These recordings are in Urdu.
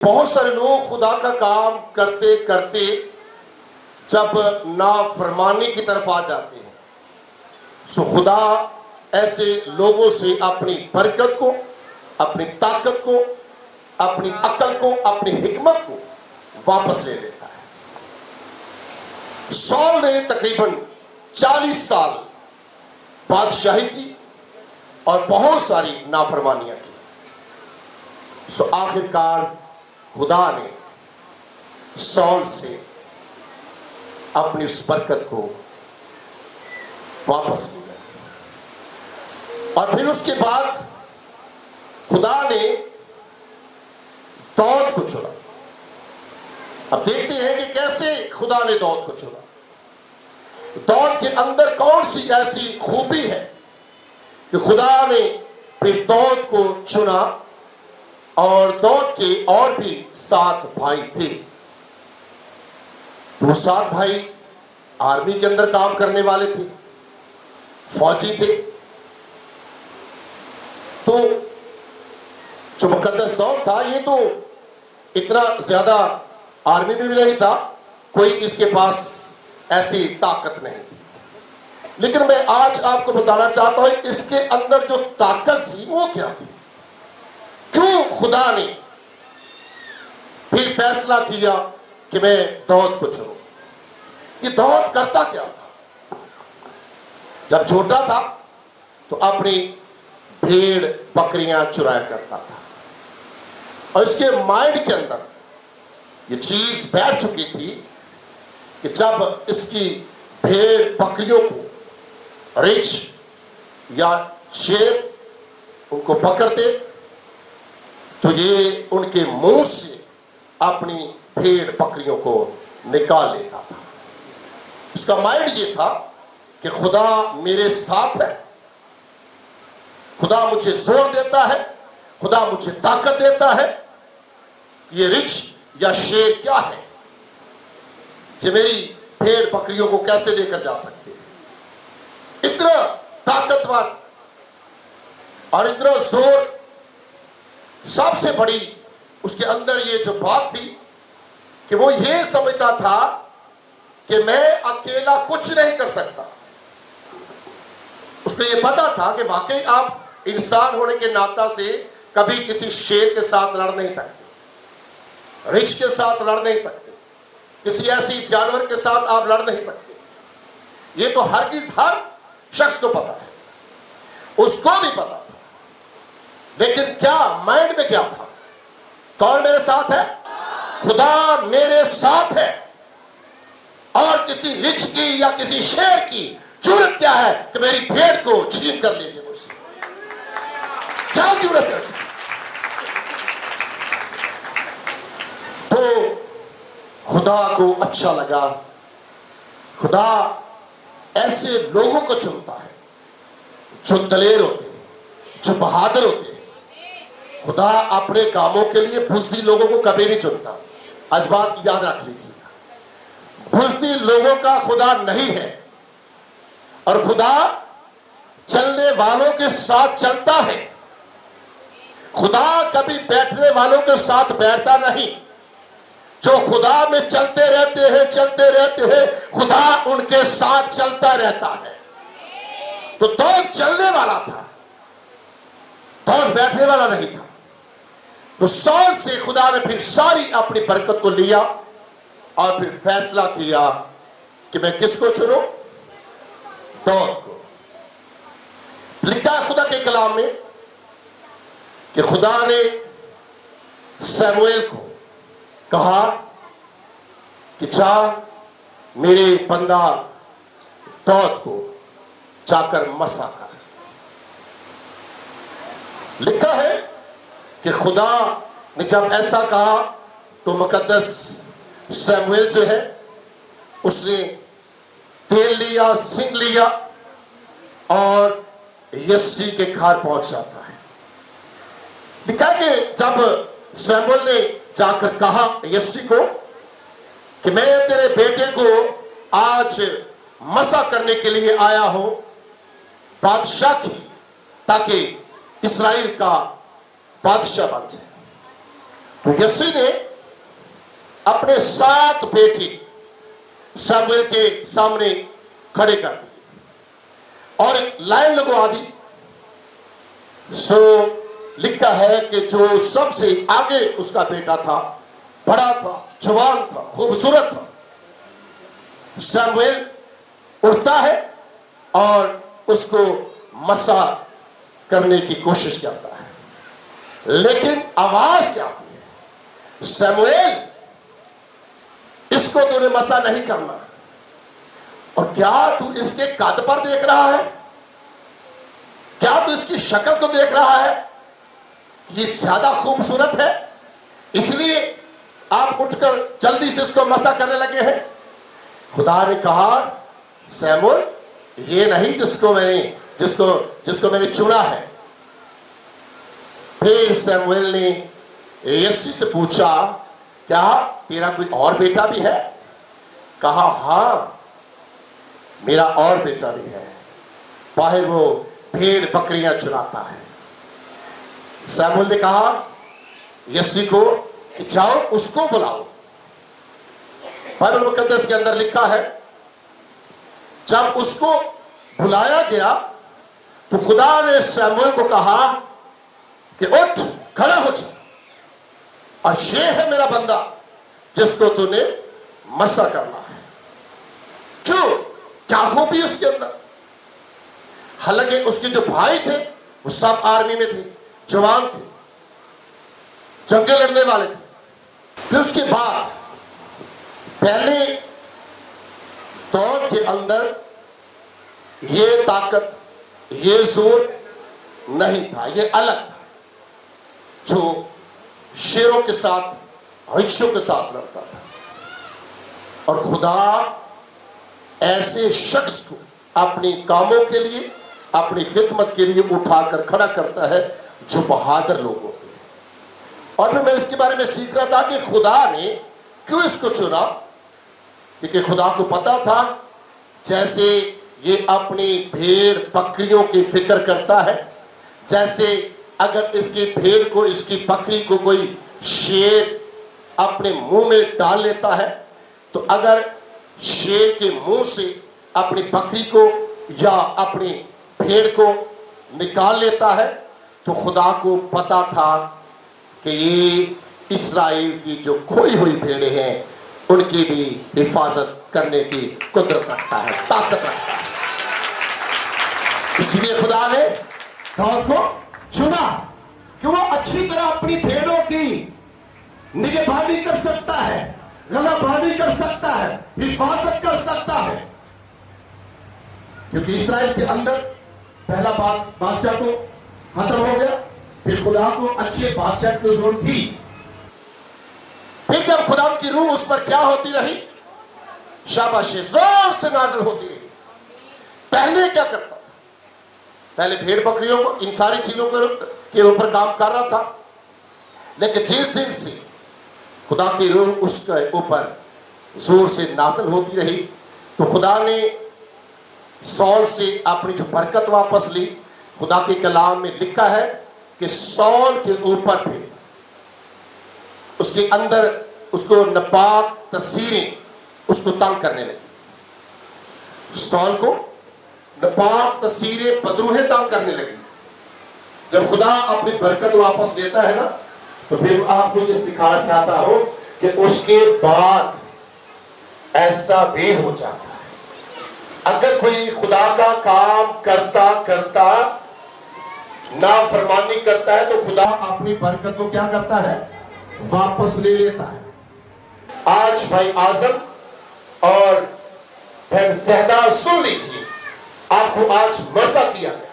بہت سارے لوگ خدا کا کام کرتے کرتے جب نافرمانی کی طرف آ جاتے ہیں سو خدا ایسے لوگوں سے اپنی برکت کو، اپنی طاقت کو، اپنی عقل کو، اپنی حکمت کو واپس لے لیتا ہے۔ سول نے تقریباً 40 سال بادشاہی کی اور بہت ساری نافرمانیاں کی۔ سو آخر کار خدا نے سول سے اپنی اس برکت کو واپس لیا، اور پھر اس کے بعد خدا نے داؤد کو چنا۔ اب دیکھتے ہیں کہ کیسے خدا نے داؤد کو چنا۔ داؤد کے اندر کون سی ایسی خوبی ہے کہ خدا نے پھر داؤد کو چنا، اور داؤد کے اور بھی 7 بھائی تھے۔ وہ 7 بھائی آرمی کے اندر کام کرنے والے تھے، فوجی تھے۔ تو جو مقدس داؤد تھا یہ تو اتنا زیادہ آرمی میں بھی نہیں تھا، کوئی اس کے پاس ایسی طاقت نہیں تھی۔ لیکن میں آج آپ کو بتانا چاہتا ہوں اس کے اندر جو طاقت تھی وہ کیا تھی، کیوں خدا نے پھر فیصلہ کیا کہ میں داؤد کو چنوں۔ یہ داؤد کرتا کیا تھا؟ جب چھوٹا تھا تو اپنی بھیڑ بکریاں چرایا کرتا تھا، اور اس کے مائنڈ کے اندر یہ چیز بیٹھ چکی تھی کہ جب اس کی بھیڑ بکریوں کو ریچھ یا شیر ان کو پکڑتے تو یہ ان کے منہ سے اپنی بھیڑ بکریوں کو نکال لیتا تھا۔ اس کا مائنڈ یہ تھا کہ خدا میرے ساتھ ہے، خدا مجھے زور دیتا ہے، خدا مجھے طاقت دیتا ہے۔ یہ رچھ یا شیر کیا ہے کہ میری بھیڑ بکریوں کو کیسے لے کر جا سکتے ہیں؟ اتنا طاقتور اور اتنا زور۔ سب سے بڑی اس کے اندر یہ جو بات تھی کہ وہ یہ سمجھتا تھا کہ میں اکیلا کچھ نہیں کر سکتا۔ اس کو یہ پتا تھا کہ واقعی آپ انسان ہونے کے ناطہ سے کبھی کسی شیر کے ساتھ لڑ نہیں سکتے، رچھ کے ساتھ لڑ نہیں سکتے، کسی ایسی جانور کے ساتھ آپ لڑ نہیں سکتے۔ یہ تو ہرگز ہر شخص کو پتا ہے، اس کو بھی پتا تھا۔ لیکن کیا مائنڈ میں کیا تھا؟ کون میرے ساتھ ہے؟ خدا میرے ساتھ ہے، اور کسی رچھ کی یا کسی شیر کی جرت کیا ہے کہ میری بھیڑ کو چھین کر لیجیے مجھ سے؟ کیا جرت ہے اس کی؟ تو خدا کو اچھا لگا۔ خدا ایسے لوگوں کو چنتا ہے جو دلیر ہوتے ہیں، جو بہادر ہوتے ہیں۔ خدا اپنے کاموں کے لیے بزدل لوگوں کو کبھی نہیں چنتا۔ آج بات یاد رکھ لیجیے، بزدل لوگوں کا خدا نہیں ہے، اور خدا چلنے والوں کے ساتھ چلتا ہے۔ خدا کبھی بیٹھنے والوں کے ساتھ بیٹھتا نہیں۔ جو خدا میں چلتے رہتے ہیں خدا ان کے ساتھ چلتا رہتا ہے۔ تو داؤد چلنے والا تھا، داؤد بیٹھنے والا نہیں تھا۔ تو سول سے خدا نے پھر ساری اپنی برکت کو لیا، اور پھر فیصلہ کیا کہ میں کس کو چنوں؟ داؤد کو۔ لکھا ہے خدا کے کلام میں کہ خدا نے سموئیل کو کہا کہ جا میرے بندہ داؤد کو جا کر مسح کر۔ لکھا ہے کہ خدا نے جب ایسا کہا تو مقدس سموئیل جو ہے اس نے تیل لیا، سنگ لیا، اور یسی کے گھر پہنچ جاتا ہے۔ لکھا ہے کہ جب سموئیل نے جا کر کہا یسی کو کہ میں تیرے بیٹے کو آج مسح کرنے کے لیے آیا ہوں بادشاہ کے لیے، تاکہ اسرائیل کا بادشاہ بن جائے، تو یسی نے اپنے 7 بیٹے سامویل کے سامنے کھڑے کر دیے اور ایک لائن لگوا دی. سو لکھتا ہے کہ جو سب سے آگے اس کا بیٹا تھا، بڑا تھا، جوان تھا، خوبصورت تھا، سامویل اٹھتا ہے اور اس کو مسا کرنے کی کوشش کرتا ہے. لیکن آواز کیا آتی ہے؟ سامویل، اس کو تو نے مسا نہیں کرنا. اور کیا تو اس کے قد پر دیکھ رہا ہے؟ کیا تو اس کی شکل کو دیکھ رہا ہے؟ یہ زیادہ خوبصورت ہے، اس لیے آپ اٹھ کر جلدی سے اس کو مسا کرنے لگے ہیں. خدا نے کہا سامویل، یہ نہیں جس کو میں نے چنا ہے. پھر سامویل نے یسی سے پوچھا، کیا تیرا کوئی اور بیٹا بھی ہے؟ کہا ہاں، میرا اور بیٹا بھی ہے، باہر وہ بھیڑ بکریاں چراتا ہے. سامویل نے کہا یسی کو کہ جاؤ اس کو بلاؤ. بائبل مقدس کے اندر لکھا ہے جب اس کو بلایا گیا تو خدا نے سامویل کو کہا کہ اٹھ کھڑا ہو جا، اور یہ ہے میرا بندہ جس کو تو نے مسا کرنا ہے. کیا خوبی اس کے اندر! حالانکہ اس کے جو بھائی تھے وہ سب آرمی میں تھے، جوان تھے، جنگیں لڑنے والے تھے. پھر اس کے بعد پہلے دور کے اندر یہ طاقت، یہ زور نہیں تھا، یہ الگ تھا جو شیروں کے ساتھ، ہنسوں کے ساتھ لڑتا تھا. اور خدا ایسے شخص کو اپنی کاموں کے لیے، اپنی خدمت کے لیے اٹھا کر کھڑا کرتا ہے جو بہادر لوگ ہوتے ہیں. اور پھر میں اس کے بارے میں سیکھ رہا تھا کہ خدا نے کیوں اس کو چنا. کیونکہ خدا کو پتا تھا جیسے یہ اپنی بھیڑ بکریوں کی فکر کرتا ہے، جیسے اگر اس کی بھیڑ کو، اس کی بکری کو کوئی شیر اپنے منہ میں ڈال لیتا ہے، تو اگر شیر کے منہ سے اپنی بکری کو یا اپنی بھیڑ کو نکال لیتا ہے، تو خدا کو پتا تھا کہ یہ اسرائیل کی جو کھوئی ہوئی بھیڑیں ہیں ان کی بھی حفاظت کرنے کی قدرت رکھتا ہے، طاقت رکھتا ہے. اس لیے خدا نے داؤد کو چنا کہ وہ اچھی طرح اپنی بھیڑوں کی نگہبانی کر سکتا ہے، غلبانی کر سکتا ہے، حفاظت کر سکتا ہے. کیونکہ اسرائیل کے اندر پہلا بادشاہ تو ختم ہو گیا، پھر خدا کو اچھے بادشاہ کی ضرورت تھی. پھر جب خدا کی روح اس پر کیا ہوتی رہی؟ شاباشی زور سے نازل ہوتی رہی. پہلے کیا کرتا تھا؟ پہلے بھیڑ بکریوں کو، ان ساری چیزوں کے اوپر کام کر رہا تھا. لیکن جس دن سے خدا کی روح اس کے اوپر زور سے نازل ہوتی رہی تو خدا نے سول سے اپنی جو برکت واپس لی. خدا کے کلام میں لکھا ہے کہ سول کے اوپر بھی اس کے اندر اس کو ناپاک تصویریں اس کو تنگ کرنے لگی. سول کو ناپاک تصویریں، بدروہیں تنگ کرنے لگی. جب خدا اپنی برکت واپس لیتا ہے نا تو پھر آپ کو یہ سکھانا چاہتا ہوں کہ اس کے بعد ایسا بھی ہو جاتا ہے. اگر کوئی خدا کا کام کرتا کرتا نافرمانی کرتا ہے تو خدا اپنی برکت کو کیا کرتا ہے؟ واپس لے لیتا ہے. آج بھائی اعظم اور بہن زہدہ سن لیجیے، آپ کو آج مرثا کیا گیا.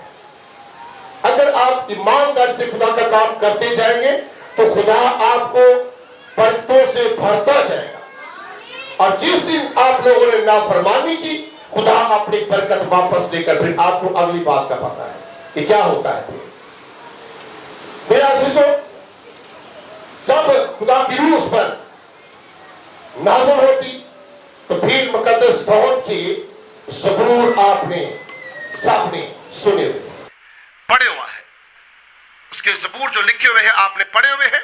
اگر آپ ایمانداری سے خدا کا کام کرتے جائیں گے تو خدا آپ کو برکتوں سے بھرتا جائے گا. اور جس دن آپ لوگوں نے نافرمانی کی، خدا اپنی برکت واپس لے کر پھر آپ کو اگلی بات کا پتا ہے کہ کیا ہوتا ہے. پھر میرے عزیزو، جب خدا کی روح اس پر نازل ہوتی تو پھر مقدس داؤد کی زبور آپ نے سب نے سنے ہوئے، پڑھے ہوا ہے. اس کے زبور جو لکھے ہوئے ہیں آپ نے پڑھے ہوئے ہیں.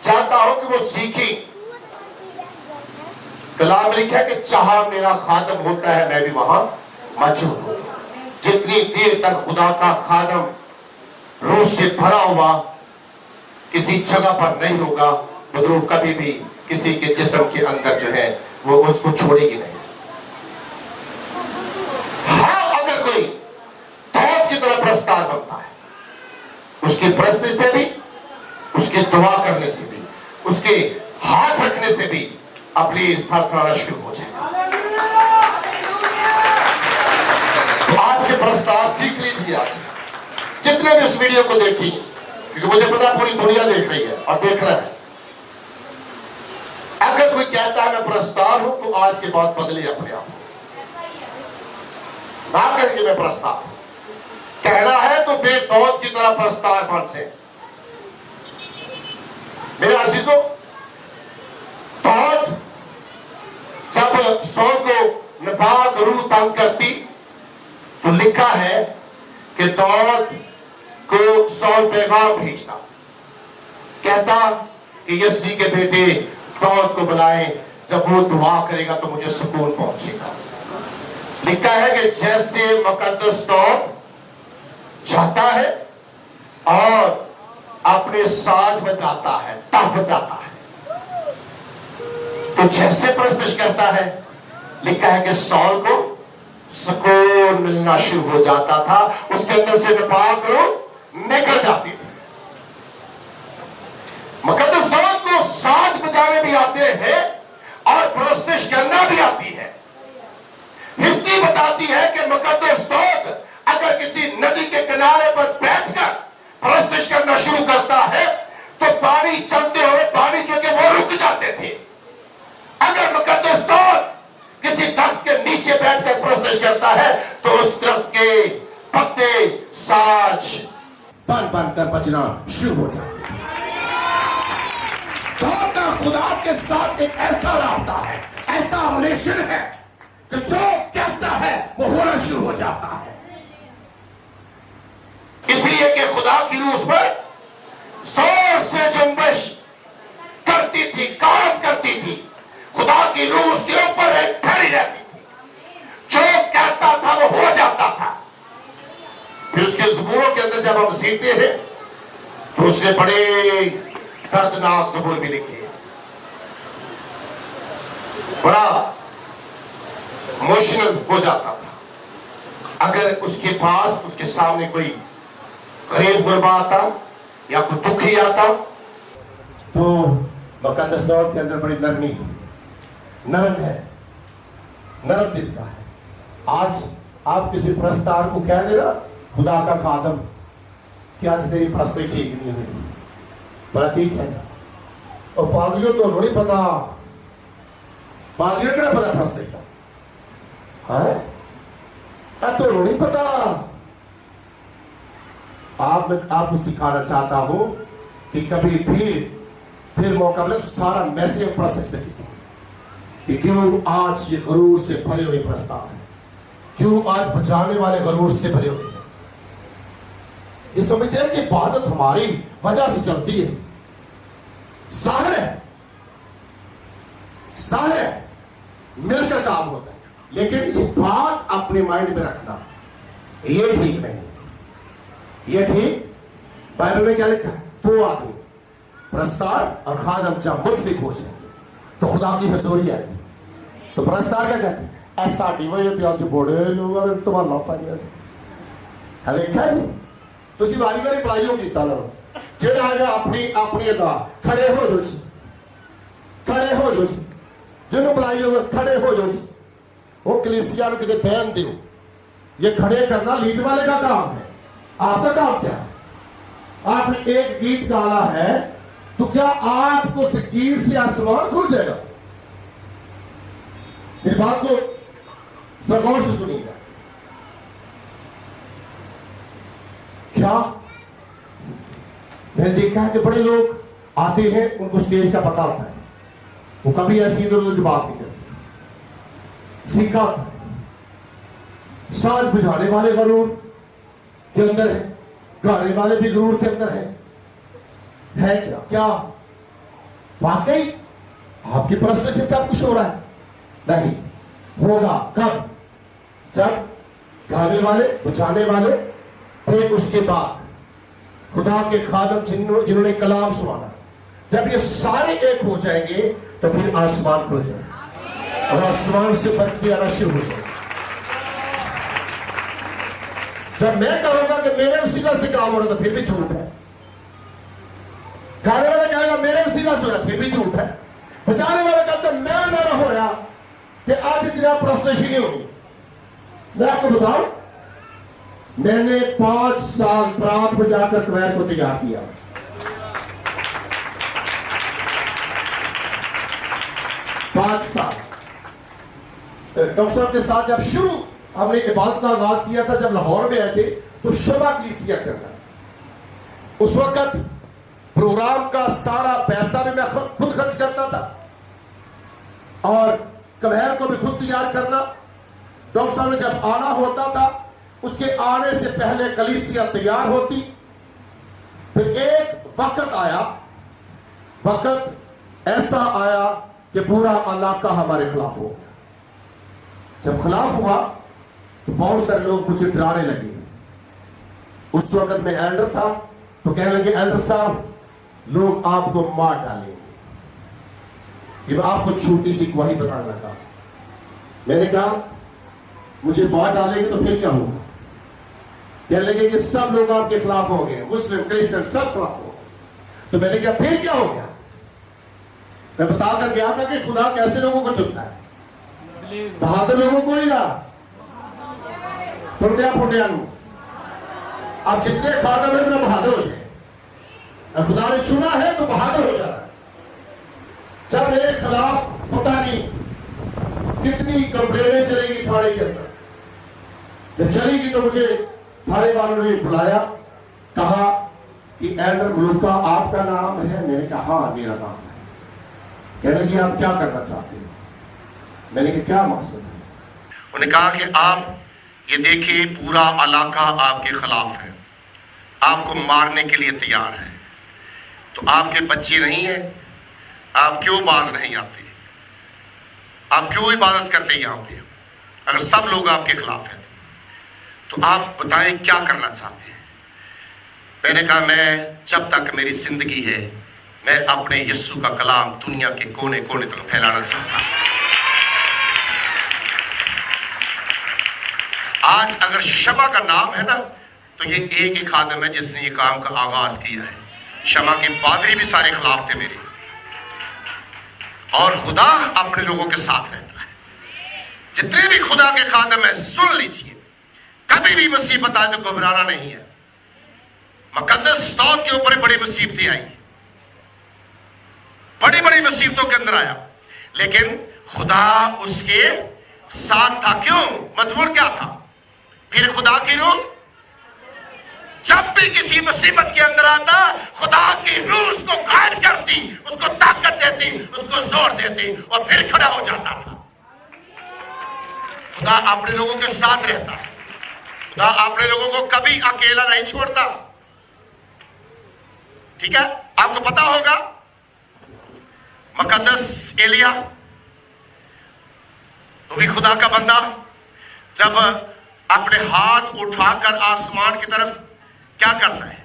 چاہتا ہوں کہ وہ سیکھیں. کلام میں لکھا ہے کہ جہاں میرا خادم ہوتا ہے میں بھی وہاں موجود ہوں. جتنی دیر تک خدا کا خادم روح سے بھرا ہوا کسی جگہ پر نہیں ہوگا وہ روح کبھی بھی کسی کے جسم کے اندر جو ہے وہ اس کو چھوڑے گی نہیں. ہاں اگر کوئی توپ کی طرح پرستار بنتا ہے اس کی پرستی سے بھی اس کے دعا کرنے سے بھی اس کے ہاتھ رکھنے سے بھی اپنی تھر تھرانا شروع ہو جائے گا. تو آج کے پرستار سیکھ لیجیے. آج جتنے بھی اس ویڈیو کو دیکھیں کیونکہ مجھے پتا پوری دنیا دیکھ رہی ہے اور دیکھ رہا ہے. اگر کوئی کہتا ہے میں پرستار ہوں تو آج کے بعد بدلے اپنے آپ. نہ کہیں کہ میں پرستار ہوں. کہنا ہے تو بے دود کی طرح پرستار بن سے. میرے عزیزوں دود جب سول کو نپاک روح تنگ کرتی تو لکھا ہے کہ دود کو سول پیغام بھیجتا کہتا کہ یسی کے بیٹے دود کو بلائیں جب وہ دعا کرے گا تو مجھے سکون پہنچے گا. لکھا ہے کہ جیسے مقدس دود جاتا ہے اور اپنے ساز بجاتا ہے ٹپ بجاتا ہے تو جیسے پرستش کرتا ہے لکھا ہے کہ سول کو سکون ملنا شروع ہو جاتا تھا. اس کے اندر سے نپاک روح نکل جاتی تھی. مقدس دود کو ساز بجانے بھی آتے ہیں اور پرستش کرنا بھی آتی ہے. ہسٹری بتاتی ہے کہ مقدس دود اگر کسی ندی کے کنارے پر بیٹھ کر پرستش کرنا شروع کرتا ہے تو پانی چلتے ہوئے پانی جو کہ وہ رک جاتے تھے. اگر مقدس دود کسی درخت کے نیچے بیٹھ کر پرستش کرتا ہے تو اس درخت کے پتے ساج بن بن کر بجنا شروع ہو جاتے ہیں. دود کا خدا کے ساتھ ایک ایسا رابطہ ہے ایسا ریلیشن ہے کہ جو کہتا ہے وہ ہونا شروع ہو جاتا ہے. اس لیے کہ خدا کی روح اس پر زور سے جنبش کرتی تھی کام کرتی تھی. خدا کی روح اس کے اوپر ٹھہری رہتی تھی. جو کہتا تھا وہ ہو جاتا تھا. پھر اس کے زبوروں کے اندر جب ہم سیکھتے ہیں تو اس نے بڑے دردناک زبور بھی لکھے ہیں. بڑا ایموشنل ہو جاتا تھا. اگر اس کے پاس اس کے سامنے کوئی غریب غربا آتا یا کوئی دکھی آتا تو مقدس دود کے اندر بڑی نرمی تھی. نرم ہے نرم دل کا ہے. آج آپ کسی پرستار کو کہہ دے رہا خدا کا خادم کہ آج تیری پرستش ٹھیک نہیں ہوئی بڑا ٹھیک ہے. اور پادریوں تو انہوں نہیں پتا پادریوں کہنا پتا پرستش کا تو انہوں نہیں پتا. میں آپ کو سکھانا چاہتا ہوں کہ کبھی پھر موقع ملے سارا میسیج پرستش میں سیکھیں کہ کیوں آج یہ غرور سے بھرے ہوئے پرستار ہیں. کیوں آج بچانے والے غرور سے بھرے ہوئے ہیں. یہ سمجھتے ہیں کہ عبادت ہماری وجہ سے چلتی ہے. ظاہر ہے مل کر کام ہوتا ہے لیکن یہ بات اپنے مائنڈ میں رکھنا یہ ٹھیک نہیں. یہ ٹھیک بائبل میں کیا لکھا ہے 2 آدمی پرستار اور خادم جب متفق ہو جائیں گے تو خدا کی حضوری آئے گی. تو پرستار کیا کہتے ہیں ایسا ڈیوئی ہوتی آج بڑے لوگ تمہارا نہ پائیں گے ہلے کیا جی تسی باری باری پڑھائیوں کی لڑو جڑا ہے اپنی ادا کھڑے ہو جو جی جنہوں بلائیوں گے کھڑے ہو جو جی. وہ کلیسیا نو کتے بہن دیو. یہ کھڑے کرنا لیڈ والے کا کام ہے. آپ کا کام کیا ہے؟ آپ نے ایک گیت گانا ہے تو کیا آپ کو گیت سے آسمان کھل جائے گا؟ میری بات کو غور سے سنیے گا. کیا میں نے دیکھا ہے کہ بڑے لوگ آتے ہیں ان کو سٹیج کا پتہ ہوتا ہے وہ کبھی ایسی ادھر ادھر کی بات نہیں کرتے. سیکھا ہوتا ہے. ساز بجانے والے غرور کے اندر ہے گانے والے بھی غرور کے اندر ہے کیا واقعی آپ کی پرستش سے سب کچھ ہو رہا ہے؟ نہیں ہوگا کب؟ جب گانے والے بجانے والے پھر اس کے بعد خدا کے خادم جنہوں نے کلام سنانا، جب یہ سارے ایک ہو جائیں گے تو پھر آسمان کھل جائے گا اور آسمان سے برکتیں آنا شروع ہو جائے گی۔ جب میں کہوں گا کہ میرے وسیلہ سے کام ہو رہا تو پھر بھی جھوٹ ہے، گانے والا کہے گا میرے وسیلہ سے ہو رہا پھر بھی جھوٹ ہے، بجانے والا کہتا میں نہ ہو رہا کہ آج جناب پرستش ہی نہیں ہوگی۔ میں آپ کو بتاؤں، میں نے 5 سال پرات بجا کر کویر کو تیار کیا، 5 سال ڈاکٹر صاحب کے ساتھ جب شروع ہم نے عبادت کا آغاز کیا تھا، جب لاہور میں آئے تھے تو شمع کلیسیا کرنا، اس وقت پروگرام کا سارا پیسہ بھی میں خود خرچ کرتا تھا اور کویر کو بھی خود تیار کرنا۔ ڈاکٹر صاحب نے جب آنا ہوتا تھا اس کے آنے سے پہلے کلیسیا تیار ہوتی، پھر ایک وقت آیا، وقت ایسا آیا کہ پورا علاقہ ہمارے خلاف ہو گیا۔ جب خلاف ہوا تو بہت سارے لوگ مجھے ڈرانے لگے۔ اس وقت میں ایلڈر تھا تو کہنے لگے ایلڈر صاحب لوگ آپ کو مار ڈالیں گے، یہ آپ کو چھوٹی سی گواہی بتانے لگا۔ میں نے کہا مجھے مار ڈالیں گے تو پھر کیا ہوگا؟ کہنے لگے کہ سب لوگ آپ کے خلاف ہو گئے، مسلم کرسچن سب خلاف ہو گئے۔ تو میں نے کہا پھر کیا ہو گیا؟ میں بتا کر گیا تھا کہ خدا کیسے لوگوں کو چنتا ہے، بہادر لوگوں کو ہی یا پھنڈیا اب جتنے خادم ہیں ذرا بہادر ہو جائیں، اگر خدا نے چنا ہے تو بہادر ہو جانا ہے۔ جب میرے خلاف پتہ نہیں کتنی کمپلینیں چلے گی تھانے کے اندر، جب چلی گی تو مجھے تھانے والوں نے بلایا، کہا کہ ایلڈر ملوکا آپ کا نام ہے؟ میں نے کہا ہاں میرا نام ہے۔ کہنے لگے آپ کیا کرنا چاہتے ہیں؟ میں نے کہا کیا مقصد ہے؟ انہوں نے کہا کہ آپ یہ دیکھیں پورا علاقہ آپ کے خلاف ہے، آپ کو مارنے کے لیے تیار ہے، تو آپ کے بچے نہیں ہیں، آپ کیوں باز نہیں آتے، آپ کیوں عبادت کرتے یہاں پہ؟ اگر سب لوگ آپ کے خلاف ہیں تو آپ بتائیں کیا کرنا چاہتے ہیں؟ میں نے کہا میں جب تک میری زندگی ہے میں اپنے یسوع کا کلام دنیا کے کونے کونے تک پھیلانا چاہتا ہوں۔ آج اگر شمع کا نام ہے نا تو یہ ایک ہی خادم ہے جس نے یہ کام کا آغاز کیا ہے۔ شمع کے پادری بھی سارے خلاف تھے میرے، اور خدا اپنے لوگوں کے ساتھ رہتا ہے۔ جتنے بھی خدا کے خادم ہیں سن لیجئے، کبھی بھی مصیبت آئے تو گھبرانا نہیں ہے۔ مقدس داؤد کے اوپر بڑی مصیبتیں آئی، بڑی بڑی مصیبتوں کے اندر آیا، لیکن خدا اس کے ساتھ تھا۔ کیوں؟ مزمور کیا تھا؟ پھر خدا کی روح جب بھی کسی مصیبت کے اندر آتا، خدا کی روح اس کو قائد کرتی، اس کو طاقت دیتی، اس کو زور دیتی اور پھر کھڑا ہو جاتا تھا۔ خدا اپنے لوگوں کے ساتھ رہتا ہے، خدا اپنے لوگوں کو کبھی اکیلا نہیں چھوڑتا۔ ٹھیک ہے؟ آپ کو پتا ہوگا مقدس ایلیا، وہ بھی خدا کا بندہ، جب اپنے ہاتھ اٹھا کر آسمان کی طرف کیا کرتا ہے؟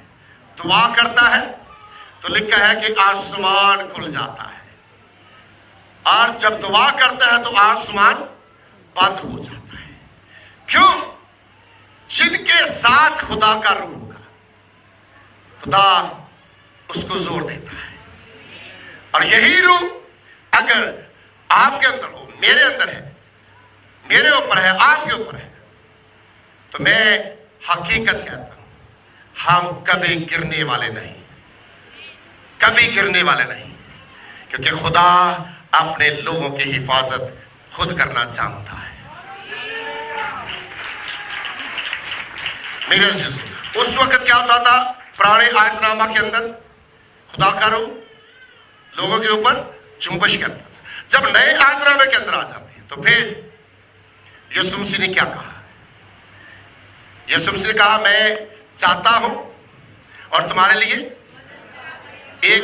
دعا کرتا ہے، تو لکھا ہے کہ آسمان کھل جاتا ہے، اور جب دعا کرتا ہے تو آسمان بند ہو جاتا ہے۔ کیوں؟ جن کے ساتھ خدا کا روح ہوگا خدا اس کو زور دیتا ہے، اور یہی روح اگر آپ کے اندر ہو، میرے اندر ہے، میرے اوپر ہے، آپ کے اوپر ہے، تو میں حقیقت کہتا ہوں ہم کبھی گرنے والے نہیں، کبھی گرنے والے نہیں، کیونکہ خدا اپنے لوگوں کی حفاظت خود کرنا جانتا ہے۔ میرے عزیز، اس وقت کیا ہوتا تھا پرانے آیت نامہ کے اندر؟ خدا کا روح لوگوں کے اوپر جنبش کرتا تھا۔ جب نئے آیت نامے کے اندر آ جاتے ہیں تو پھر یسوع مسیح نے کیا کہا؟ یسوع مسیح نے کہا میں چاہتا ہوں اور تمہارے لیے ایک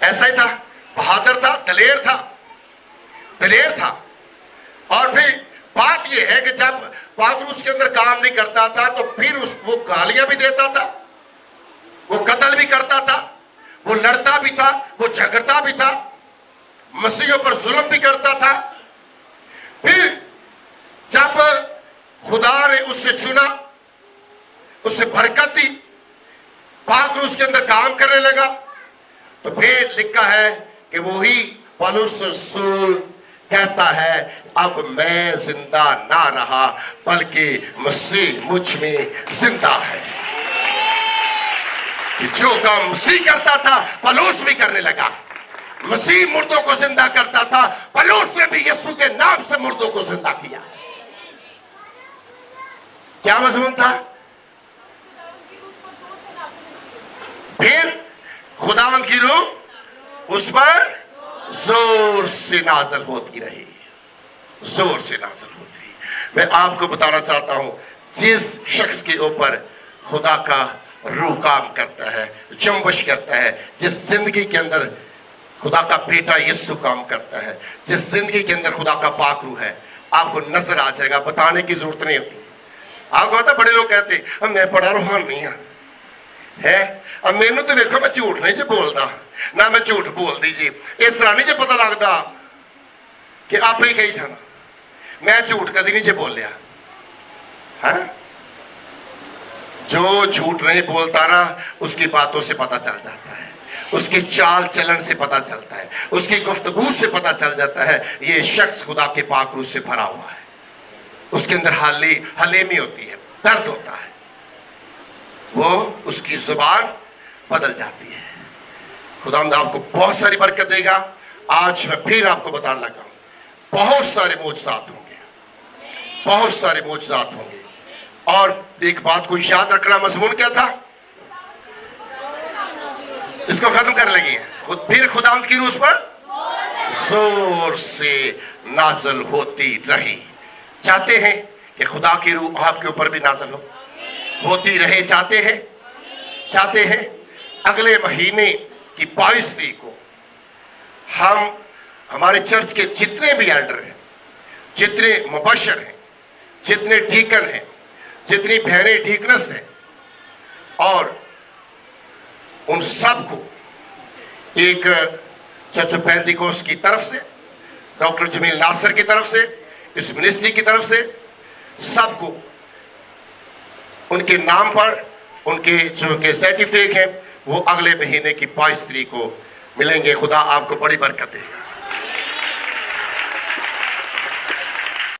ایسا ہی تھا، بہادر تھا، دلیر تھا، دلیر تھا. اور پھر بات یہ ہے کہ جب پاکروس کے اندر کام نہیں کرتا تھا تو پھر وہ گالیاں بھی دیتا تھا، وہ قتل بھی کرتا تھا، وہ لڑتا بھی تھا، وہ جھگڑتا بھی تھا، مسیحیوں پر ظلم بھی کرتا تھا. پھر جب خدا نے اس سے چنا، اس سے برکت دی، پاکروس کے اندر کام کرنے لگا، تو پھر لکھا ہے کہ وہی پولس رسول کہتا ہے اب میں زندہ نہ رہا بلکہ مسیح مجھ میں زندہ ہے. جو کام مسیح کرتا تھا پولس بھی کرنے لگا. مسیح مردوں کو زندہ کرتا تھا، پولس نے بھی یسوع کے نام سے مردوں کو زندہ کیا. کیا مضمون تھا؟ پھر خداوند کی روح اس پر زور سے نازل ہوتی رہی، زور سے نازل ہوتی رہی. میں آپ کو بتانا چاہتا ہوں، جس شخص کے اوپر خدا کا روح کام کرتا ہے، جنبش کرتا ہے، جس زندگی کے اندر خدا کا بیٹا یسوع کام کرتا ہے، جس زندگی کے اندر خدا کا پاک روح ہے، آپ کو نظر آ جائے گا، بتانے کی ضرورت نہیں ہوتی. آپ کو پتا بڑے لوگ کہتے ہیں میں بڑا روحانی ہوں ہے، اب مینوں تو دیکھو میں جھوٹ نہیں جی بولتا، نہ میں جھوٹ بول دی جی، اس طرح نہیں جی پتا لگتا کہ آپ ہی کہی جانا میں جھوٹ کدی نہیں جی بولیا. جو جھوٹ نہیں بولتا نا اس کی باتوں سے پتا چل جاتا ہے، اس کی چال چلن سے پتا چلتا ہے، اس کی گفتگو سے پتا چل جاتا ہے یہ شخص خدا کے پاک روح سے بھرا ہوا ہے. اس کے اندر حلیمی ہوتی ہے، درد ہوتا ہے، وہ اس کی زبان بدل جاتی ہے. خداوند آپ کو بہت ساری برکت دے گا. آج میں پھر آپ کو بتانے لگا ہوں بہت سارے معجزات ہوں گے، بہت سارے معجزات ہوں گے. اور ایک بات کو یاد رکھنا، مضمون کیا تھا؟ اس کو ختم کرنے لگی ہے. پھر خداوند کی روح اس پر زور سے نازل ہوتی رہی. چاہتے ہیں کہ خدا کی روح آپ کے اوپر بھی نازل ہوتی رہے؟ چاہتے ہیں اگلے مہینے کی 22 تاریخ کو ہمارے چرچ کے جتنے بھی ایلڈر ہیں، جتنے مبشر ہیں، جتنے ڈیکن ہیں، جتنی بہنیں ڈیکنس ہیں، اور ان سب کو ایک چرچ پینتیکوس کی طرف سے، ڈاکٹر جمیل ناصر کی طرف سے، اس منسٹری کی طرف سے، سب کو ان کے نام پر ان کے جو کہ سرٹیفکیٹ ہیں وہ اگلے مہینے کی 22 تاریخ کو ملیں گے. خدا آپ کو بڑی برکت دے گا.